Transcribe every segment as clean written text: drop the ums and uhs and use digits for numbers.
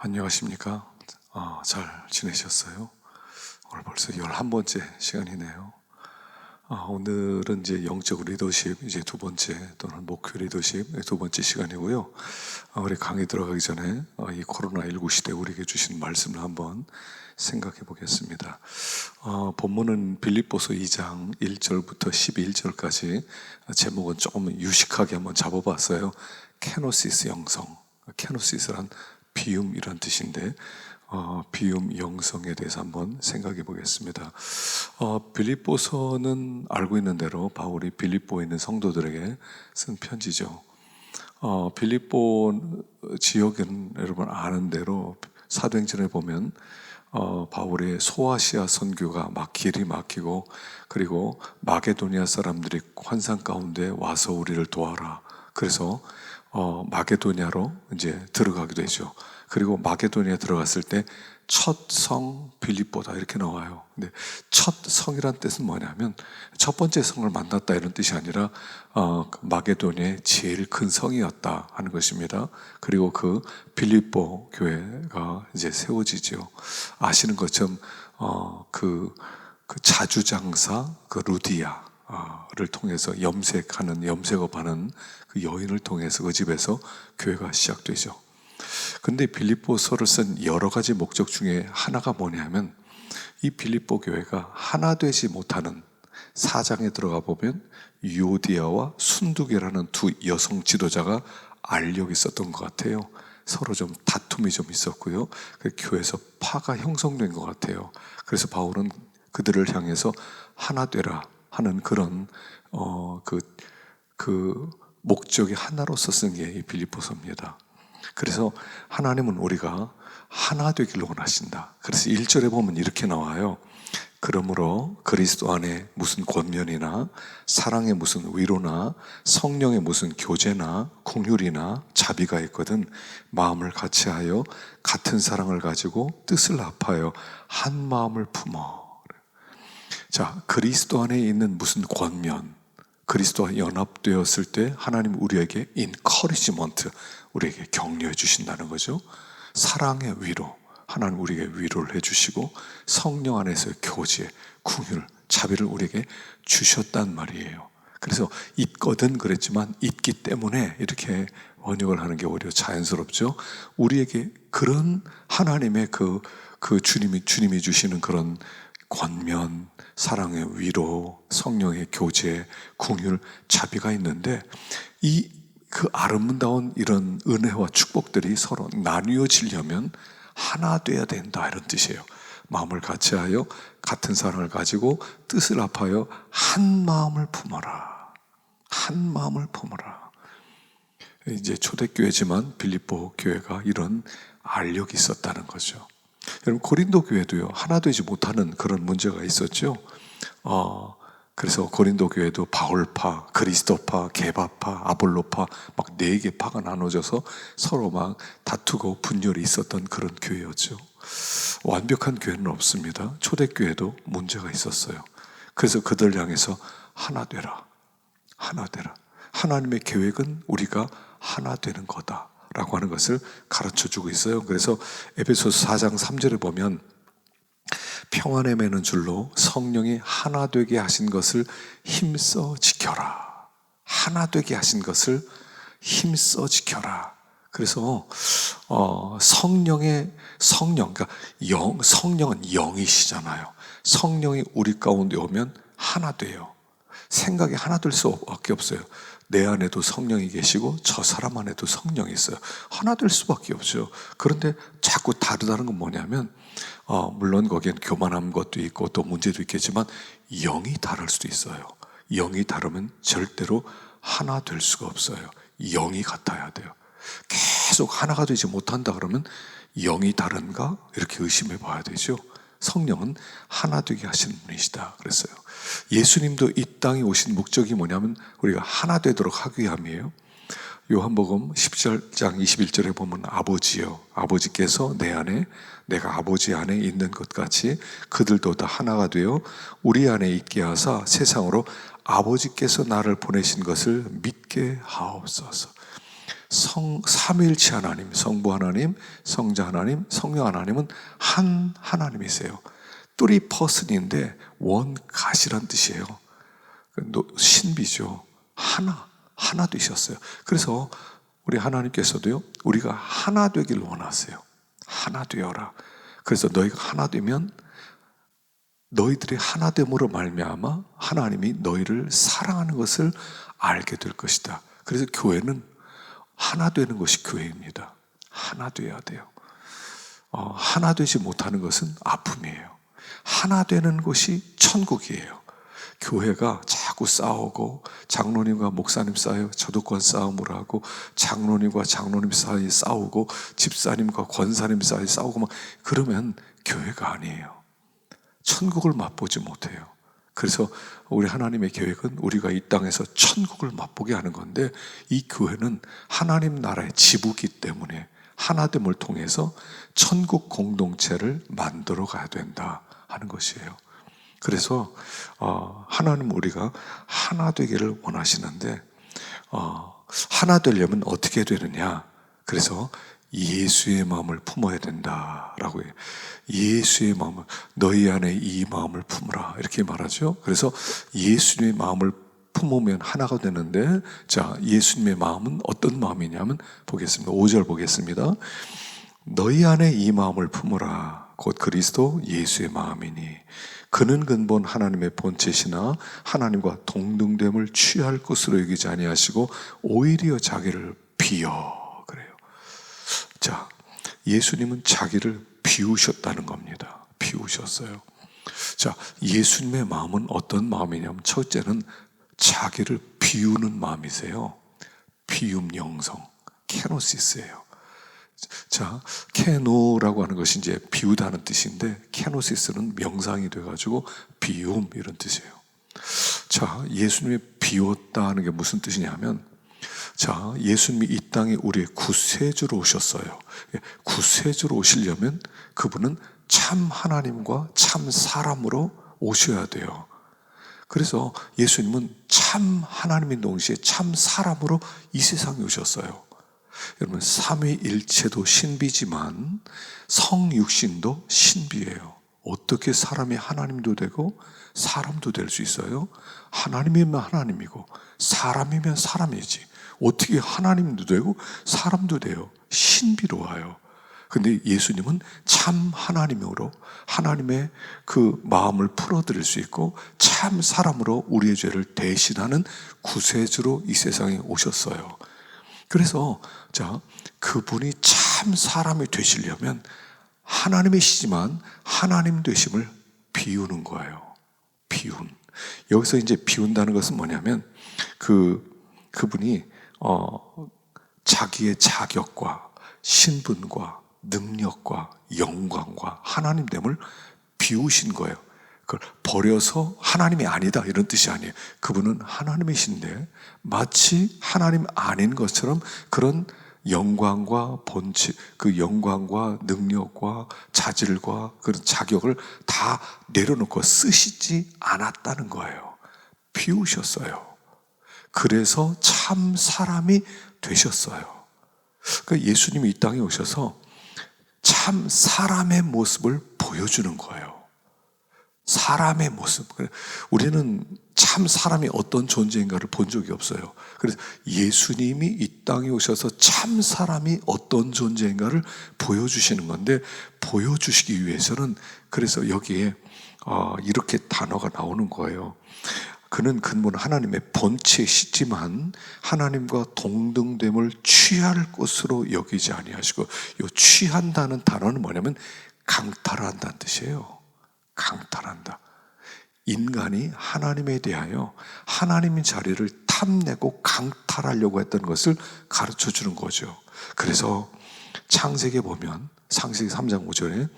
안녕하십니까? 잘 지내셨어요? 오늘 벌써 11번째 시간이네요. 오늘은 이제 영적 리더십 이제 두 번째 또는 목표 리더십 두 번째 시간이고요. 우리 강의 들어가기 전에 이 코로나19 시대 우리에게 주신 말씀을 한번 생각해 보겠습니다. 본문은 빌립보서 2장 1절부터 11절까지 제목은 조금 유식하게 한번 잡아봤어요. 케노시스 영성, 케노시스란 비움이란 뜻인데 비움 영성에 대해서 한번 생각해 보겠습니다. 빌립보서는 알고 있는 대로 바울이 빌립보에 있는 성도들에게 쓴 편지죠. 빌립보 지역은 여러분 아는 대로 사도행전에 보면 바울의 소아시아 선교가 막 길이 막히고, 그리고 마게도니아 사람들이 환상 가운데 와서 우리를 도와라. 그래서 마게도니아로 이제 들어가게 되죠. 그리고 마게도니아 들어갔을 때 첫 성 빌립보다 이렇게 나와요. 근데 첫 성이란 뜻은 뭐냐면 첫 번째 성을 만났다 이런 뜻이 아니라 마게도니아의 제일 큰 성이었다 하는 것입니다. 그리고 그 빌립보 교회가 이제 세워지죠. 아시는 것처럼 그 자주장사 그 루디아를 통해서 염색업하는 그 여인을 통해서 그 집에서 교회가 시작되죠. 근데 빌립보서를 쓴 여러 가지 목적 중에 하나가 뭐냐면 이 빌립보 교회가 하나 되지 못하는, 4장에 들어가 보면 유오디아와 순두계라는 두 여성 지도자가 알력 있었던 것 같아요. 서로 좀 다툼이 좀 있었고요. 그 교회에서 파가 형성된 것 같아요. 그래서 바울은 그들을 향해서 하나 되라 하는 그런 그 목적의 하나로서 쓴 게 이 빌립보서입니다. 그래서 하나님은 우리가 하나 되기를 원하신다. 그래서 1절에 보면 이렇게 나와요. 그러므로 그리스도 안에 무슨 권면이나 사랑의 무슨 위로나 성령의 무슨 교제나 긍휼이나 자비가 있거든 마음을 같이하여 같은 사랑을 가지고 뜻을 합하여 한 마음을 품어. 자, 그리스도 안에 있는 무슨 권면, 그리스도와 연합되었을 때 하나님 우리에게 encouragement, 우리에게 격려해 주신다는 거죠. 사랑의 위로, 하나님 우리에게 위로를 해주시고 성령 안에서의 교제, 긍휼, 자비를 우리에게 주셨단 말이에요. 그래서 있거든 그랬지만 있기 때문에 이렇게 번역을 하는 게 오히려 자연스럽죠. 우리에게 그런 하나님의 그 주님이 주시는 그런 권면, 사랑의 위로, 성령의 교제, 긍휼, 자비가 있는데 그 아름다운 이런 은혜와 축복들이 서로 나뉘어지려면 하나 돼야 된다 이런 뜻이에요. 마음을 같이하여 같은 사랑을 가지고 뜻을 합하여 한 마음을 품어라. 한 마음을 품어라. 이제 초대교회지만 빌립보 교회가 이런 알력이 있었다는 거죠. 여러분 고린도 교회도요 하나 되지 못하는 그런 문제가 있었죠. 그래서 고린도 교회도 바울파, 그리스도파, 게바파, 아볼로파 막 4개 파가 나눠져서 서로 막 다투고 분열이 있었던 그런 교회였죠. 완벽한 교회는 없습니다. 초대교회도 문제가 있었어요. 그래서 그들 향해서 하나 되라, 하나 되라. 하나님의 계획은 우리가 하나 되는 거다라고 하는 것을 가르쳐주고 있어요. 그래서 에베소서 4장 3절에 보면 평안에 매는 줄로 성령이 하나 되게 하신 것을 힘써 지켜라. 하나 되게 하신 것을 힘써 지켜라. 그래서 성령, 그러니까 성령은 영이시잖아요. 성령이 우리 가운데 오면 하나 돼요. 생각이 하나 될 수밖에 없어요. 내 안에도 성령이 계시고 저 사람 안에도 성령이 있어요. 하나 될 수밖에 없죠. 그런데 자꾸 다르다는 건 뭐냐면 물론 거기엔 교만한 것도 있고 또 문제도 있겠지만 영이 다를 수도 있어요. 영이 다르면 절대로 하나 될 수가 없어요. 영이 같아야 돼요. 계속 하나가 되지 못한다 그러면 영이 다른가? 이렇게 의심해 봐야 되죠. 성령은 하나 되게 하시는 분이시다 그랬어요. 예수님도 이 땅에 오신 목적이 뭐냐면 우리가 하나 되도록 하기 위함이에요. 요한복음 10장 21절에 보면 아버지여, 아버지께서 내 안에 내가 아버지 안에 있는 것 같이 그들도 다 하나가 되어 우리 안에 있게 하사 세상으로 아버지께서 나를 보내신 것을 믿게 하옵소서. 삼위일체 하나님, 성부 하나님, 성자 하나님, 성령 하나님은 한 하나님이세요. three person인데 one God이란 뜻이에요. 신비죠. 하나 되셨어요. 그래서 우리 하나님께서도요, 우리가 하나 되길 원하세요. 하나 되어라. 그래서 너희가 하나 되면 너희들의 하나됨으로 말미암아 하나님이 너희를 사랑하는 것을 알게 될 것이다. 그래서 교회는 하나 되는 것이 교회입니다. 하나 되어야 돼요. 하나 되지 못하는 것은 아픔이에요. 하나 되는 것이 천국이에요. 교회가 자꾸 싸우고 장로님과 목사님 사이에 저도권 싸움을 하고 장로님과 장로님 사이에 싸우고 집사님과 권사님 사이에 싸우고 막 그러면 교회가 아니에요. 천국을 맛보지 못해요. 그래서 우리 하나님의 계획은 우리가 이 땅에서 천국을 맛보게 하는 건데, 이 교회는 하나님 나라의 지부기 때문에 하나됨을 통해서 천국 공동체를 만들어 가야 된다 하는 것이에요. 그래서 하나님 우리가 하나 되기를 원하시는데, 하나 되려면 어떻게 되느냐? 그래서 예수의 마음을 품어야 된다라고 해요. 예수의 마음을, 너희 안에 이 마음을 품으라 이렇게 말하죠. 그래서 예수님의 마음을 품으면 하나가 되는데, 자, 예수님의 마음은 어떤 마음이냐면 보겠습니다. 5절 보겠습니다. 너희 안에 이 마음을 품으라. 곧 그리스도 예수의 마음이니 그는 근본 하나님의 본체시나 하나님과 동등됨을 취할 것으로 여기지 아니하시고 오히려 자기를 비워. 그래요. 자, 예수님은 자기를 비우셨다는 겁니다. 비우셨어요. 자, 예수님의 마음은 어떤 마음이냐면 첫째는 자기를 비우는 마음이세요. 비움 영성, 케노시스예요. 자, 케노라고 하는 것이 이제 비우다는 뜻인데, 케노시스는 명상이 돼가지고 비움 이런 뜻이에요. 자, 예수님이 비웠다는 게 무슨 뜻이냐면, 자, 예수님이 이 땅에 우리의 구세주로 오셨어요. 구세주로 오시려면 그분은 참 하나님과 참 사람으로 오셔야 돼요. 그래서 예수님은 참 하나님인 동시에 참 사람으로 이 세상에 오셨어요. 여러분, 삼위일체도 신비지만 성육신도 신비예요. 어떻게 사람이 하나님도 되고 사람도 될 수 있어요? 하나님이면 하나님이고 사람이면 사람이지. 어떻게 하나님도 되고 사람도 돼요? 신비로워요. 근데 예수님은 참 하나님으로 하나님의 그 마음을 풀어드릴 수 있고 참 사람으로 우리의 죄를 대신하는 구세주로 이 세상에 오셨어요. 그래서 자, 그분이 참 사람이 되시려면 하나님이시지만 하나님 되심을 비우는 거예요. 비운. 여기서 이제 비운다는 것은 뭐냐면 그분이 자기의 자격과 신분과 능력과 영광과 하나님됨을 비우신 거예요. 그걸 버려서 하나님이 아니다 이런 뜻이 아니에요. 그분은 하나님이신데 마치 하나님 아닌 것처럼 그런 영광과 본체, 그 영광과 능력과 자질과 그런 자격을 다 내려놓고 쓰시지 않았다는 거예요. 비우셨어요. 그래서 참 사람이 되셨어요. 그러니까 예수님이 이 땅에 오셔서 참 사람의 모습을 보여주는 거예요. 사람의 모습. 우리는 참 사람이 어떤 존재인가를 본 적이 없어요. 그래서 예수님이 이 땅에 오셔서 참 사람이 어떤 존재인가를 보여주시는 건데, 보여주시기 위해서는 그래서 여기에 이렇게 단어가 나오는 거예요. 그는 근본 하나님의 본체시지만 하나님과 동등됨을 취할 것으로 여기지 아니하시고, 이 취한다는 단어는 뭐냐면 강탈한다는 뜻이에요. 강탈한다. 인간이 하나님에 대하여 하나님의 자리를 탐내고 강탈하려고 했던 것을 가르쳐 주는 거죠. 그래서 창세기에 보면 창세기 3장 5절에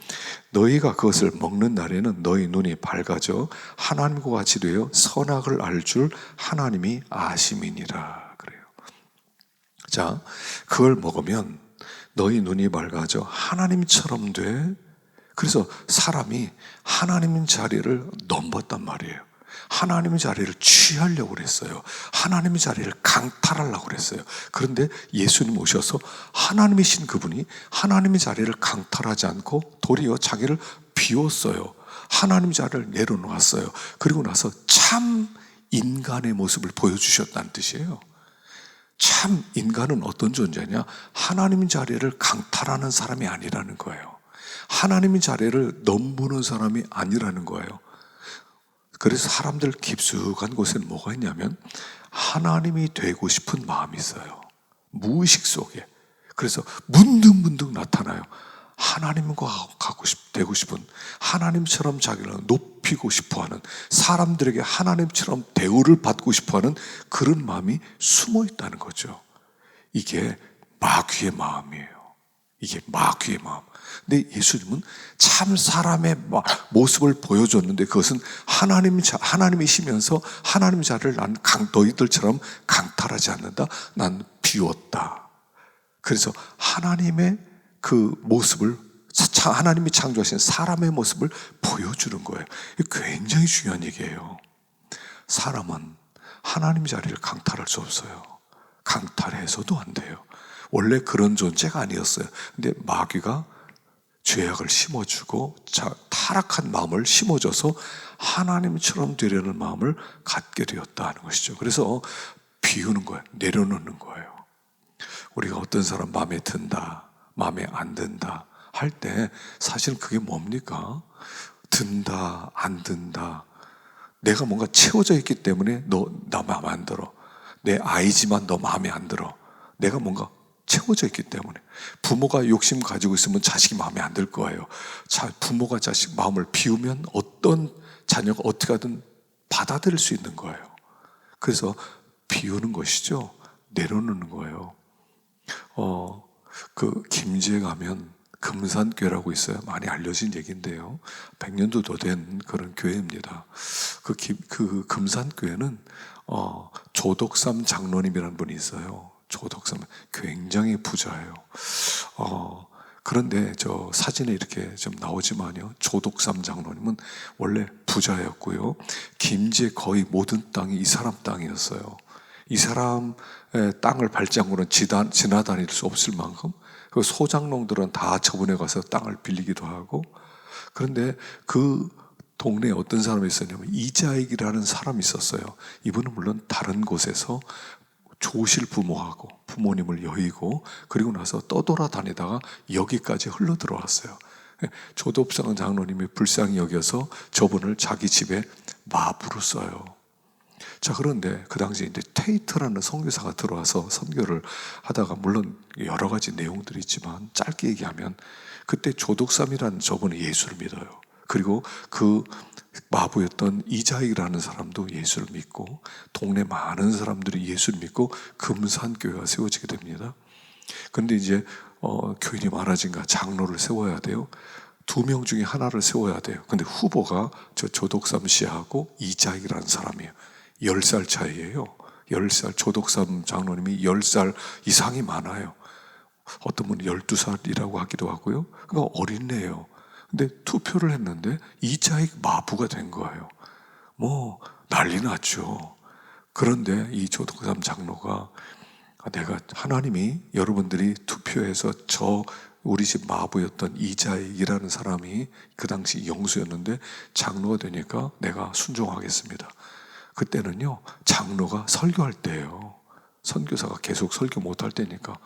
너희가 그것을 먹는 날에는 너희 눈이 밝아져 하나님과 같이 되어 선악을 알 줄 하나님이 아심이니라 그래요. 자, 그걸 먹으면 너희 눈이 밝아져 하나님처럼 돼. 그래서 사람이 하나님 자리를 넘봤단 말이에요. 하나님의 자리를 취하려고 그랬어요. 하나님의 자리를 강탈하려고 그랬어요. 그런데 예수님 오셔서 하나님이신 그분이 하나님의 자리를 강탈하지 않고 도리어 자기를 비웠어요. 하나님의 자리를 내려놓았어요. 그리고 나서 참 인간의 모습을 보여주셨다는 뜻이에요. 참 인간은 어떤 존재냐? 하나님의 자리를 강탈하는 사람이 아니라는 거예요. 하나님의 자리를 넘보는 사람이 아니라는 거예요. 그래서 사람들 깊숙한 곳에는 뭐가 있냐면 하나님이 되고 싶은 마음이 있어요. 무의식 속에. 그래서 문득문득 나타나요. 하나님과 되고 싶은, 하나님처럼 자기를 높이고 싶어하는, 사람들에게 하나님처럼 대우를 받고 싶어하는 그런 마음이 숨어 있다는 거죠. 이게 마귀의 마음이에요. 이게 마귀의 마음. 근데 예수님은 참 사람의 모습을 보여줬는데 그것은 하나님이시면서 하나님 자리를 난 너희들처럼 강탈하지 않는다. 난 비웠다. 그래서 하나님의 그 모습을, 하나님이 창조하신 사람의 모습을 보여주는 거예요. 이게 굉장히 중요한 얘기예요. 사람은 하나님 자리를 강탈할 수 없어요. 강탈해서도 안 돼요. 원래 그런 존재가 아니었어요. 근데 마귀가 죄악을 심어주고 타락한 마음을 심어줘서 하나님처럼 되려는 마음을 갖게 되었다 하는 것이죠. 그래서 비우는 거예요. 내려놓는 거예요. 우리가 어떤 사람 마음에 든다, 마음에 안 든다 할 때 사실 그게 뭡니까? 든다, 안 든다. 내가 뭔가 채워져 있기 때문에 나 마음에 안 들어. 내 아이지만 너 마음에 안 들어. 내가 뭔가 채워져 있기 때문에. 부모가 욕심 가지고 있으면 자식이 마음에 안 들 거예요. 부모가 자식 마음을 비우면 어떤 자녀가 어떻게 하든 받아들일 수 있는 거예요. 그래서 비우는 것이죠. 내려놓는 거예요. 그 김제에 가면 금산교회라고 있어요. 많이 알려진 얘기인데요. 100년도 더 된 그런 교회입니다. 그 금산교회는 조덕삼 장로님이라는 분이 있어요. 조덕삼 굉장히 부자예요. 그런데 저 사진에 이렇게 좀 나오지만요, 조덕삼 장로님은 원래 부자였고요. 김제 거의 모든 땅이 이 사람 땅이었어요. 이 사람의 땅을 발장구는 지나다닐 수 없을 만큼 그 소장농들은 다 저분에 가서 땅을 빌리기도 하고. 그런데 그 동네에 어떤 사람이 있었냐면 이자익이라는 사람이 있었어요. 이분은 물론 다른 곳에서 조실 부모하고 부모님을 여의고 그리고 나서 떠돌아다니다가 여기까지 흘러 들어왔어요. 조덕삼 장로님이 불쌍히 여겨서 저분을 자기 집에 마부로 써요. 자, 그런데 그 당시에 이제 테이트라는 선교사가 들어와서 선교를 하다가, 물론 여러 가지 내용들이 있지만 짧게 얘기하면 그때 조덕삼이라는 저분이 예수를 믿어요. 그리고 그 마부였던 이자익이라는 사람도 예수를 믿고 동네 많은 사람들이 예수를 믿고 금산교회가 세워지게 됩니다. 그런데 이제 교인이 많아진가 장로를 세워야 돼요. 2명 중에 하나를 세워야 돼요. 근데 후보가 저 조덕삼 씨하고 이자익이라는 사람이에요. 10살 차이예요. 10살, 조덕삼 장로님이 10살 이상이 많아요. 어떤 분은 12살이라고 하기도 하고요. 그러니까 어린애예요. 근데 투표를 했는데 이자익 마부가 된 거예요. 뭐 난리 났죠. 그런데 이 조덕삼 장로가, 내가 하나님이 여러분들이 투표해서 우리 집 마부였던 이자익이라는 사람이 그 당시 영수였는데 장로가 되니까 내가 순종하겠습니다. 그때는요, 장로가 설교할 때예요. 선교사가 계속 설교 못할 때니까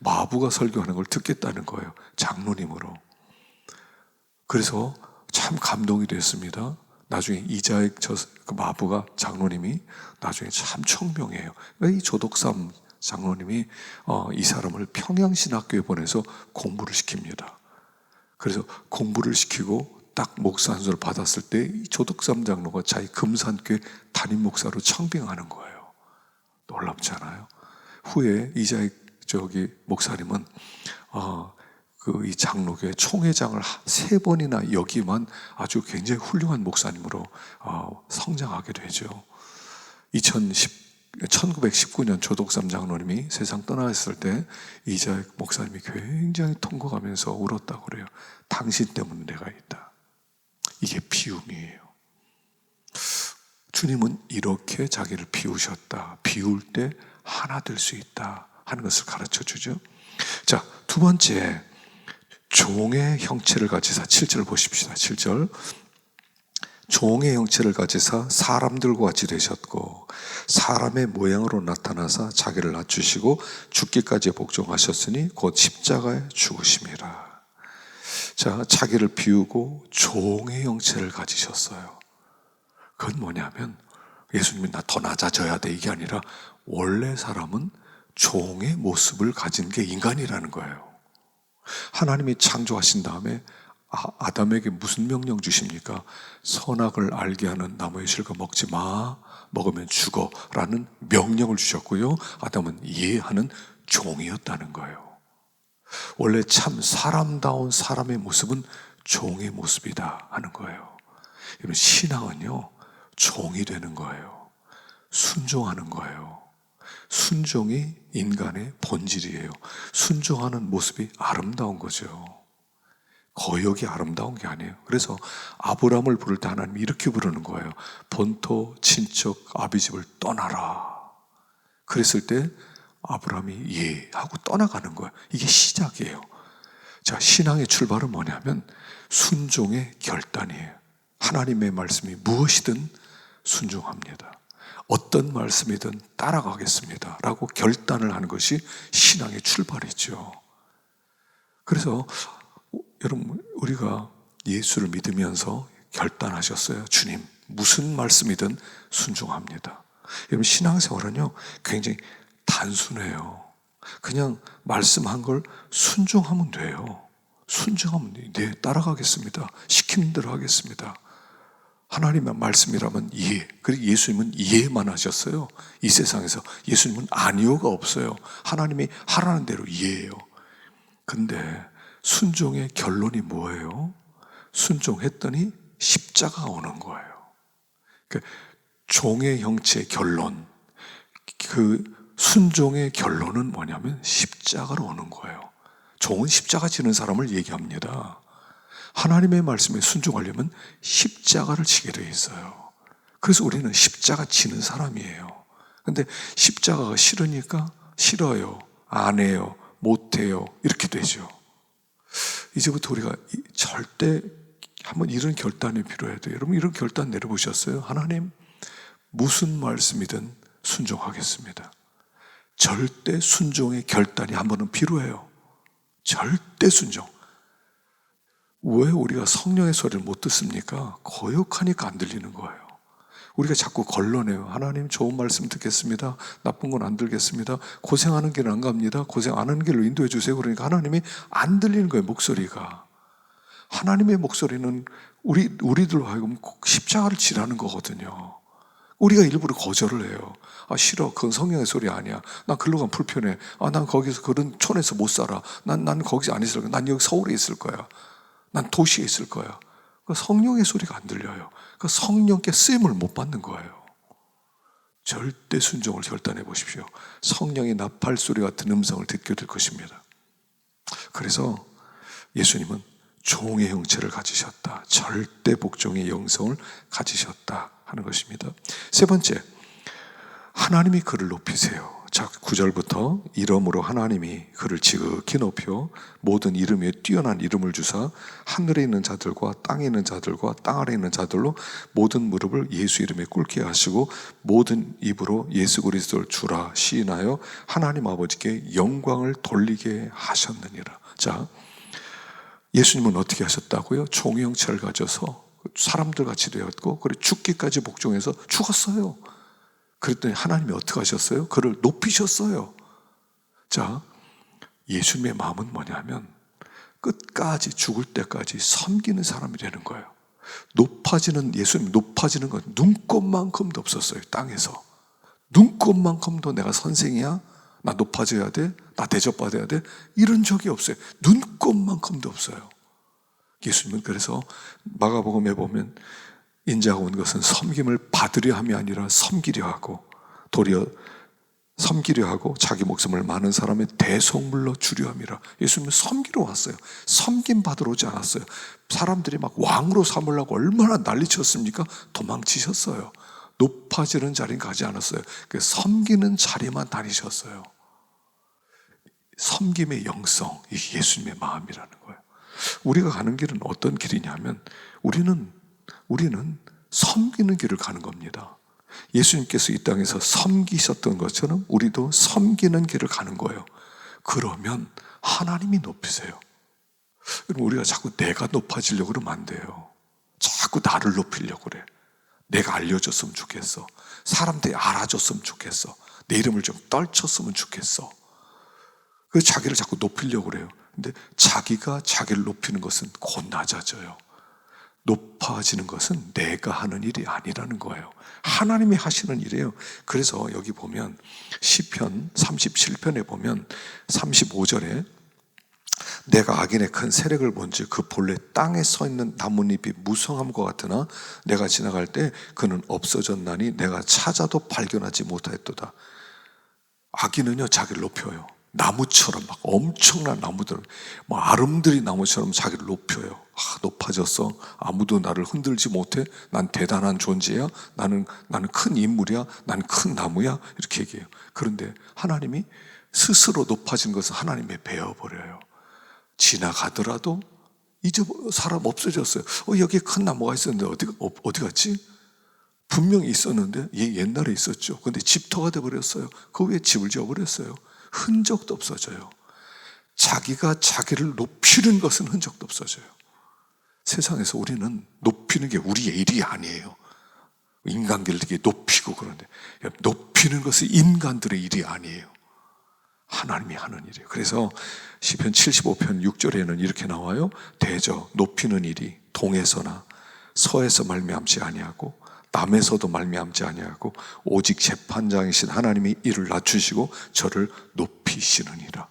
마부가 설교하는 걸 듣겠다는 거예요. 장로님으로. 그래서 참 감동이 됐습니다. 나중에 이자익 그 마부가 장로님이 나중에 참 청명해요. 이 조덕삼 장로님이 이 사람을 평양신학교에 보내서 공부를 시킵니다. 그래서 공부를 시키고 딱 목사 안수를 받았을 때 이 조덕삼 장로가 자기 금산교회 담임 목사로 청빙하는 거예요. 놀랍지 않아요? 후에 이자익 목사님은 이 장로교회 총회장을 3번이나 역임한 아주 굉장히 훌륭한 목사님으로 성장하게 되죠. 1919년 조덕삼 장로님이 세상 떠나셨을 때 이자익 목사님이 굉장히 통곡하면서 울었다고 그래요. 당신 때문에 내가 있다. 이게 비움이에요. 주님은 이렇게 자기를 비우셨다. 비울 때 하나 될 수 있다 하는 것을 가르쳐 주죠. 자, 두 번째, 종의 형체를 가지사. 7절 보십시다. 7절. 종의 형체를 가지사 사람들과 같이 되셨고 사람의 모양으로 나타나사 자기를 낮추시고 죽기까지 복종하셨으니 곧 십자가에 죽으심이라. 자, 자기를 비우고 종의 형체를 가지셨어요. 그건 뭐냐면 예수님이 나 더 낮아져야 돼 이게 아니라 원래 사람은 종의 모습을 가진 게 인간이라는 거예요. 하나님이 창조하신 다음에 아담에게 무슨 명령 주십니까? 선악을 알게 하는 나무의 실과 먹지 마, 먹으면 죽어 라는 명령을 주셨고요. 아담은 이해하는 종이었다는 거예요. 원래 참 사람다운 사람의 모습은 종의 모습이다 하는 거예요. 여러분, 신앙은요 종이 되는 거예요. 순종하는 거예요. 순종이 인간의 본질이에요. 순종하는 모습이 아름다운 거죠. 거역이 아름다운 게 아니에요. 그래서 아브라함을 부를 때 하나님이 이렇게 부르는 거예요. 본토 친척 아비집을 떠나라. 그랬을 때 아브라함이 예 하고 떠나가는 거예요. 이게 시작이에요. 자, 신앙의 출발은 뭐냐면 순종의 결단이에요. 하나님의 말씀이 무엇이든 순종합니다. 어떤 말씀이든 따라가겠습니다 라고 결단을 하는 것이 신앙의 출발이죠. 그래서 여러분, 우리가 예수를 믿으면서 결단하셨어요. 주님, 무슨 말씀이든 순종합니다. 여러분, 신앙생활은요 굉장히 단순해요. 그냥 말씀한 걸 순종하면 돼요. 순종하면 돼요. 네, 따라가겠습니다. 시키는 대로 하겠습니다. 하나님의 말씀이라면 예. 그리고 예수님은 예만 하셨어요. 이 세상에서 예수님은 아니오가 없어요. 하나님이 하라는 대로 예예요. 근데 순종의 결론이 뭐예요? 순종했더니 십자가 오는 거예요. 그러니까 종의 형체의 결론, 그 순종의 결론은 뭐냐면 십자가로 오는 거예요. 종은 십자가 지는 사람을 얘기합니다. 하나님의 말씀에 순종하려면 십자가를 지게 되어 있어요. 그래서 우리는 십자가 지는 사람이에요. 근데 십자가가 싫으니까 싫어요, 안 해요, 못 해요 이렇게 되죠. 이제부터 우리가 절대 한번 이런 결단이 필요해야 돼요. 여러분, 이런 결단 내려보셨어요? 하나님, 무슨 말씀이든 순종하겠습니다. 절대 순종의 결단이 한 번은 필요해요. 절대 순종. 왜 우리가 성령의 소리를 못 듣습니까? 거역하니까 안 들리는 거예요. 우리가 자꾸 걸러내요. 하나님, 좋은 말씀 듣겠습니다. 나쁜 건 안 들겠습니다. 고생하는 길은 안 갑니다. 고생 안 하는 길로 인도해 주세요. 그러니까 하나님이 안 들리는 거예요, 목소리가. 하나님의 목소리는 우리들로 하여금 십자가를 지라는 거거든요. 우리가 일부러 거절을 해요. 아, 싫어. 그건 성령의 소리 아니야. 난 글로 가면 불편해. 아, 난 거기서 그런 촌에서 못 살아. 난 거기서 안 있을 거야. 난 여기 서울에 있을 거야. 난 도시에 있을 거야. 성령의 소리가 안 들려요. 성령께 쓰임을 못 받는 거예요. 절대 순종을 결단해 보십시오. 성령의 나팔 소리 같은 음성을 듣게 될 것입니다. 그래서 예수님은 종의 형체를 가지셨다. 절대 복종의 영성을 가지셨다 하는 것입니다. 세 번째, 하나님이 그를 높이세요. 자, 9절부터 이름으로 하나님이 그를 지극히 높여 모든 이름에 뛰어난 이름을 주사 하늘에 있는 자들과 땅에 있는 자들과 땅 아래에 있는 자들로 모든 무릎을 예수 이름에 꿇게 하시고 모든 입으로 예수 그리스도를 주라 시인하여 하나님 아버지께 영광을 돌리게 하셨느니라. 자, 예수님은 어떻게 하셨다고요? 종의 형체를 가져서 사람들 같이 되었고 그리고 죽기까지 복종해서 죽었어요. 그랬더니 하나님이 어떻게 하셨어요? 그를 높이셨어요. 자, 예수님의 마음은 뭐냐면 끝까지 죽을 때까지 섬기는 사람이 되는 거예요. 예수님 높아지는 건 눈꼽만큼도 없었어요. 땅에서. 눈꼽만큼도 내가 선생이야? 나 높아져야 돼? 나 대접받아야 돼? 이런 적이 없어요. 눈꼽만큼도 없어요. 예수님은 그래서 마가복음에 보면 인자가 온 것은 섬김을 받으려 함이 아니라 섬기려 하고 도리어 섬기려 하고 자기 목숨을 많은 사람의 대속물로 주려 함이라. 예수님은 섬기러 왔어요. 섬김 받으러 오지 않았어요. 사람들이 막 왕으로 삼으려고 얼마나 난리쳤습니까? 도망치셨어요. 높아지는 자리는 가지 않았어요. 섬기는 자리만 다니셨어요. 섬김의 영성, 이게 예수님의 마음이라는 거예요. 우리가 가는 길은 어떤 길이냐면 우리는 섬기는 길을 가는 겁니다. 예수님께서 이 땅에서 섬기셨던 것처럼 우리도 섬기는 길을 가는 거예요. 그러면 하나님이 높이세요. 우리가 자꾸 내가 높아지려고 그러면 안 돼요. 자꾸 나를 높이려고 그래. 내가 알려줬으면 좋겠어. 사람들이 알아줬으면 좋겠어. 내 이름을 좀 떨쳤으면 좋겠어. 그래서 자기를 자꾸 높이려고 그래요. 근데 자기가 자기를 높이는 것은 곧 낮아져요. 높아지는 것은 내가 하는 일이 아니라는 거예요. 하나님이 하시는 일이에요. 그래서 여기 보면 시편 37편에 보면 35절에 내가 악인의 큰 세력을 본즉 그 본래 땅에 서 있는 나뭇잎이 무성함과 같으나 내가 지나갈 때 그는 없어졌나니 내가 찾아도 발견하지 못하였도다. 악인은요 자기를 높여요. 나무처럼 막 엄청난 나무들, 막 아름드리 나무처럼 자기를 높여요. 높아졌어. 아무도 나를 흔들지 못해. 난 대단한 존재야. 나는 큰 인물이야. 난 큰 나무야. 이렇게 얘기해요. 그런데 하나님이 스스로 높아진 것을 하나님에 베어버려요. 지나가더라도 이제 사람 없어졌어요. 여기에 큰 나무가 있었는데 어디 갔지? 분명히 있었는데 얘 옛날에 있었죠. 근데 집터가 돼버렸어요. 그 위에 집을 지어버렸어요. 흔적도 없어져요. 자기가 자기를 높이는 것은 흔적도 없어져요. 세상에서 우리는 높이는 게 우리의 일이 아니에요. 인간들을 이렇게 높이고 그런데 높이는 것은 인간들의 일이 아니에요. 하나님이 하는 일이에요. 그래서 시편 75편 6절에는 이렇게 나와요. 대저 높이는 일이 동에서나 서에서 말미암지 아니하고 남에서도 말미암지 아니하고 오직 재판장이신 하나님이 이를 낮추시고 저를 높이시느니라.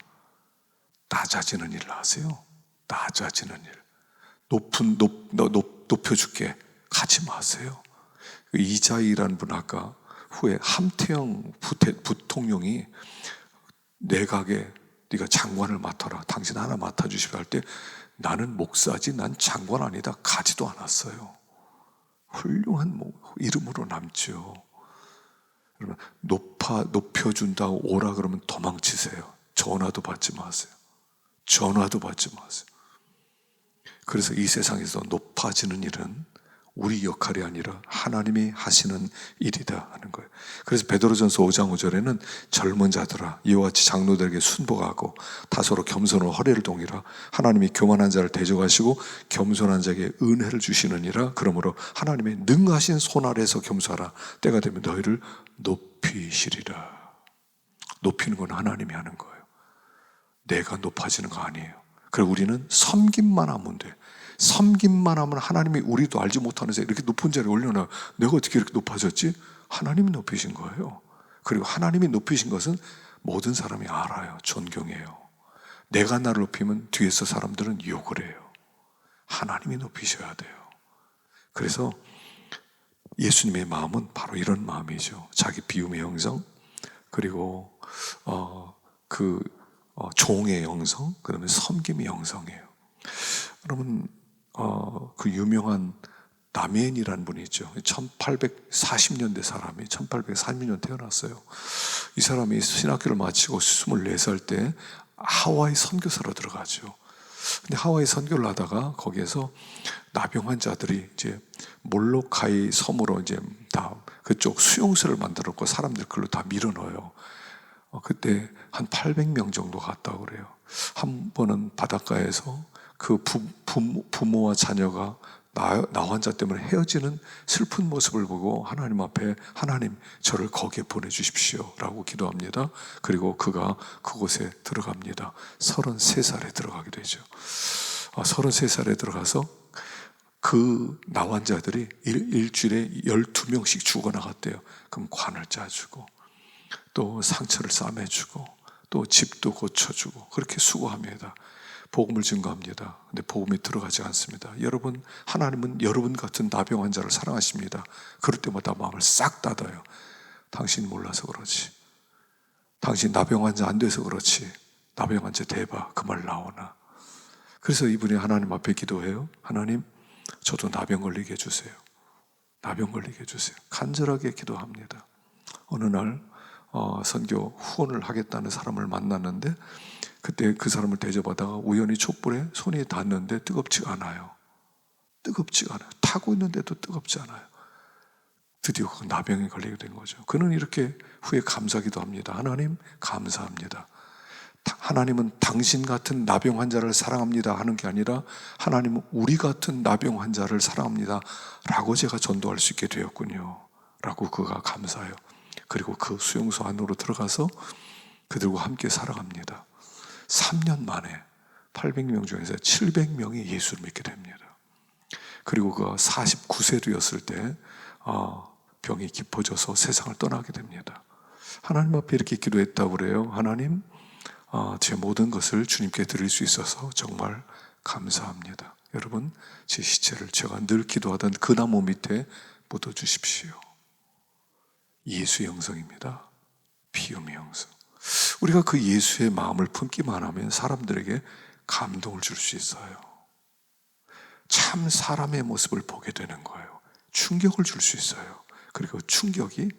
낮아지는 일을 하세요. 낮아지는 일. 높여줄게. 가지 마세요. 이자이라는 분 아까 후에 함태영 부통령이 내각에 네가 장관을 맡아라. 당신 하나 맡아주십시오 할 때 나는 목사지 난 장관 아니다. 가지도 않았어요. 훌륭한 이름으로 남죠. 그러면 높여준다고 오라 그러면 도망치세요. 전화도 받지 마세요. 전화도 받지 마세요. 그래서 이 세상에서 높아지는 일은 우리 역할이 아니라 하나님이 하시는 일이다 하는 거예요. 그래서 베드로전서 5장 5절에는 젊은 자들아 이와 같이 장로들에게 순복하고 다소로 겸손으로 허리를 동이라. 하나님이 교만한 자를 대적하시고 겸손한 자에게 은혜를 주시느니라. 그러므로 하나님의 능하신 손 아래에서 겸손하라. 때가 되면 너희를 높이시리라. 높이는 건 하나님이 하는 거예요. 내가 높아지는 거 아니에요. 그리고 우리는 섬김만 하면 돼. 섬김만 하면 하나님이 우리도 알지 못하는 자에 이렇게 높은 자리에 올려놔요. 내가 어떻게 이렇게 높아졌지? 하나님이 높이신 거예요. 그리고 하나님이 높이신 것은 모든 사람이 알아요. 존경해요. 내가 나를 높이면 뒤에서 사람들은 욕을 해요. 하나님이 높이셔야 돼요. 그래서 예수님의 마음은 바로 이런 마음이죠. 자기 비움의 형성, 그리고 종의 형성, 그 다음에 섬김의 형성이에요. 여러분, 그 유명한 다미엔이라는 분이 있죠. 1840년대 사람이 1840년 태어났어요. 이 사람이 신학교를 마치고 24살 때 하와이 선교사로 들어가죠. 근데 하와이 선교를 하다가 거기에서 나병 환자들이 이제 몰로카이 섬으로 이제 다 그쪽 수용소를 만들었고 사람들 그걸로 다 밀어넣어요. 그때 한 800명 정도 갔다고 그래요. 한 번은 바닷가에서 그 부모와 자녀가 나 환자 때문에 헤어지는 슬픈 모습을 보고 하나님 앞에 하나님 저를 거기에 보내주십시오 라고 기도합니다. 그리고 그가 그곳에 들어갑니다. 33살에 들어가게 되죠. 33살에 들어가서 그 나환자들이 일주일에 12명씩 죽어나갔대요. 그럼 관을 짜주고 또 상처를 싸매주고 또 집도 고쳐주고 그렇게 수고합니다. 복음을 증거합니다. 근데 복음이 들어가지 않습니다. 여러분, 하나님은 여러분 같은 나병 환자를 사랑하십니다. 그럴 때마다 마음을 싹 닫아요. 당신 몰라서 그렇지. 당신 나병 환자 안 돼서 그렇지. 나병 환자 대봐. 그 말 나오나. 그래서 이분이 하나님 앞에 기도해요. 하나님, 저도 나병 걸리게 해주세요. 나병 걸리게 해주세요. 간절하게 기도합니다. 어느 날 선교 후원을 하겠다는 사람을 만났는데 그때 그 사람을 대접하다가 우연히 촛불에 손이 닿는데 뜨겁지가 않아요. 뜨겁지가 않아요. 타고 있는데도 뜨겁지 않아요. 드디어 그 나병에 걸리게 된 거죠. 그는 이렇게 후에 감사기도 합니다. 하나님 감사합니다. 하나님은 당신 같은 나병 환자를 사랑합니다 하는 게 아니라 하나님은 우리 같은 나병 환자를 사랑합니다 라고 제가 전도할 수 있게 되었군요 라고 그가 감사해요. 그리고 그 수용소 안으로 들어가서 그들과 함께 살아갑니다. 3년 만에 800명 중에서 700명이 예수를 믿게 됩니다. 그리고 그가 49세 되었을 때 병이 깊어져서 세상을 떠나게 됩니다. 하나님 앞에 이렇게 기도했다고 그래요. 하나님, 제 모든 것을 주님께 드릴 수 있어서 정말 감사합니다. 여러분, 제 시체를 제가 늘 기도하던 그 나무 밑에 묻어주십시오. 예수의 영성입니다. 피음의 영성. 우리가 그 예수의 마음을 품기만 하면 사람들에게 감동을 줄 수 있어요. 참 사람의 모습을 보게 되는 거예요. 충격을 줄 수 있어요. 그리고 충격이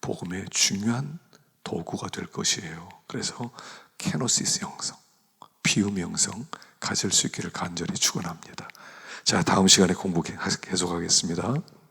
복음의 중요한 도구가 될 것이에요. 그래서 케노시스 영성, 피음 영성 가질 수 있기를 간절히 축원합니다. 자, 다음 시간에 공부 계속하겠습니다.